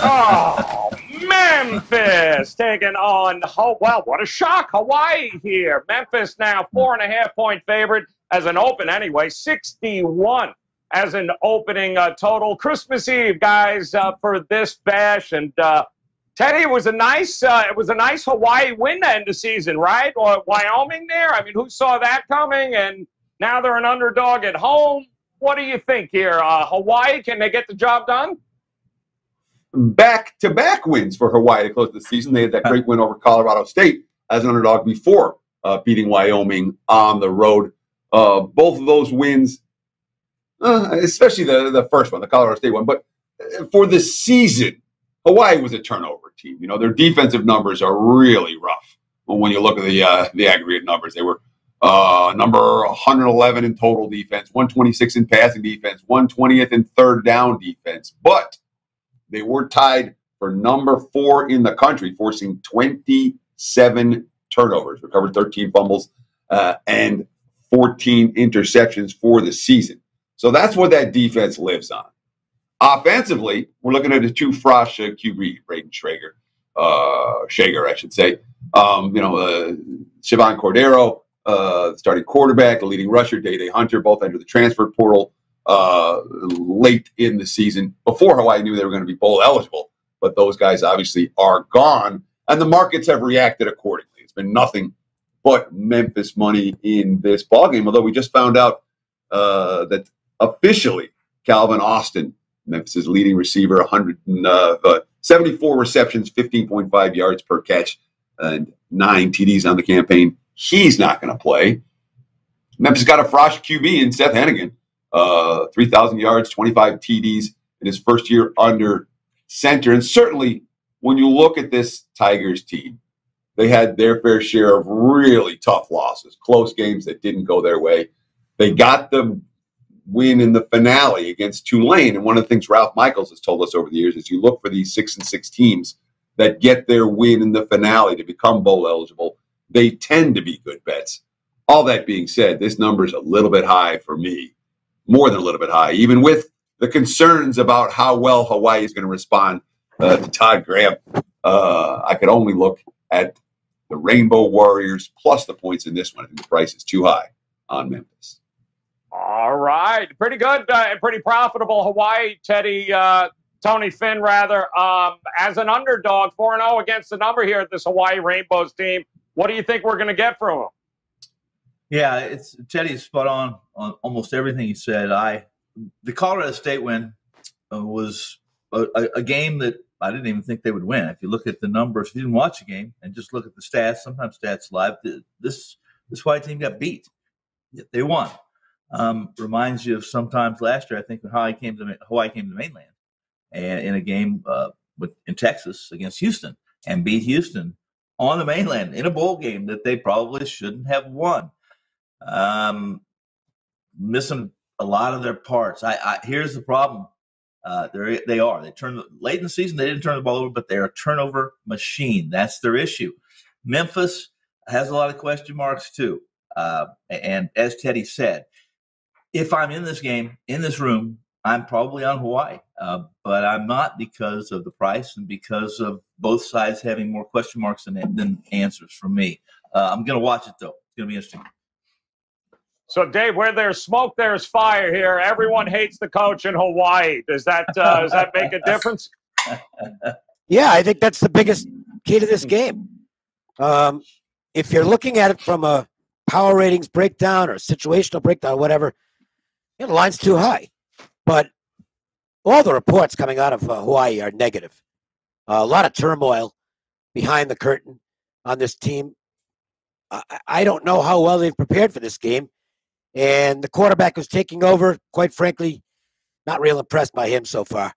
Oh, Memphis taking on, oh, well, what a shock. Hawaii here. Memphis now 4.5-point favorite as an open anyway, 61 as an opening total. Christmas Eve, guys, for this bash. And Teddy, it was a nice Hawaii win to end the season, right? Or Wyoming there. I mean, who saw that coming? And now they're an underdog at home. What do you think here? Hawaii, can they get the job done? Back-to-back wins for Hawaii to close the season. They had that great win over Colorado State as an underdog before beating Wyoming on the road. Both of those wins, especially the first one, the Colorado State one. But for the season, Hawaii was a turnover team. You know, their defensive numbers are really rough. When you look at the aggregate numbers, they were number 111 in total defense, 126 in passing defense, 120th in third down defense. But they were tied for number 4 in the country, forcing 27 turnovers, recovered 13 fumbles, and 14 interceptions for the season. So that's what that defense lives on. Offensively, we're looking at a 2 Frosh QB, Braden Shager, I should say. Sivan Cordero, the starting quarterback, the leading rusher, Day Hunter, both entered the transfer portal late in the season before Hawaii knew they were going to be bowl eligible. But those guys obviously are gone, and the markets have reacted accordingly. It's been nothing but Memphis money in this ballgame, although we just found out that officially Calvin Austin, Memphis' leading receiver, 174 receptions, 15.5 yards per catch, and 9 TDs on the campaign. He's not going to play. Memphis got a Frosh QB in Seth Hennigan, 3,000 yards, 25 TDs in his first year under center. And certainly when you look at this Tigers team, they had their fair share of really tough losses, close games that didn't go their way. They got the win in the finale against Tulane. And one of the things Ralph Michaels has told us over the years is you look for these 6-6 teams that get their win in the finale to become bowl eligible. They tend to be good bets. All that being said, this number is a little bit high for me, more than a little bit high, even with the concerns about how well Hawaii is going to respond to Todd Graham. I could only look at the Rainbow Warriors plus the points in this one. I think the price is too high on Memphis. All right. Pretty good and pretty profitable Hawaii, Teddy. Tony Finn, rather, as an underdog, 4-0 against the number here at this Hawaii Rainbows team. What do you think we're going to get from them? Yeah, Teddy's spot on almost everything he said. The Colorado State win was a game that I didn't even think they would win. If you look at the numbers, if you didn't watch the game and just look at the stats, sometimes stats live, this Hawaii team got beat. Yet they won. Reminds you of sometimes last year, I think, when Hawaii came to the mainland and in a game in Texas against Houston and beat Houston on the mainland in a bowl game that they probably shouldn't have won. Missing a lot of their parts. Here's the problem. They turn late in the season. They didn't turn the ball over, but they're a turnover machine. That's their issue. Memphis has a lot of question marks too. And as Teddy said, if I'm in this game, in this room, I'm probably on Hawaii, but I'm not because of the price and because of both sides having more question marks than answers from me. I'm going to watch it, though. It's going to be interesting. So, Dave, where there's smoke, there's fire here. Everyone hates the coach in Hawaii. Does that make a difference? Yeah, I think that's the biggest key to this game. If you're looking at it from a power ratings breakdown or situational breakdown or whatever, the line's too high. But all the reports coming out of Hawaii are negative. A lot of turmoil behind the curtain on this team. I don't know how well they've prepared for this game. And the quarterback who's taking over, quite frankly, not real impressed by him so far.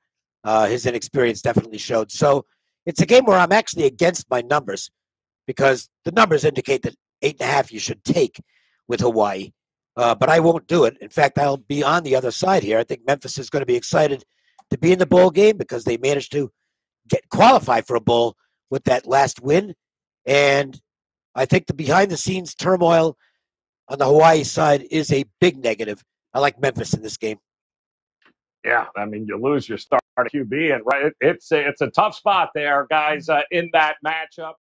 His inexperience definitely showed. So it's a game where I'm actually against my numbers because the numbers indicate that 8.5 you should take with Hawaii. But I won't do it. In fact, I'll be on the other side here. I think Memphis is going to be excited to be in the bowl game because they managed to qualify for a bowl with that last win. And I think the behind-the-scenes turmoil on the Hawaii side is a big negative. I like Memphis in this game. Yeah, I mean, you lose your star QB, and it's a tough spot there, guys, in that matchup.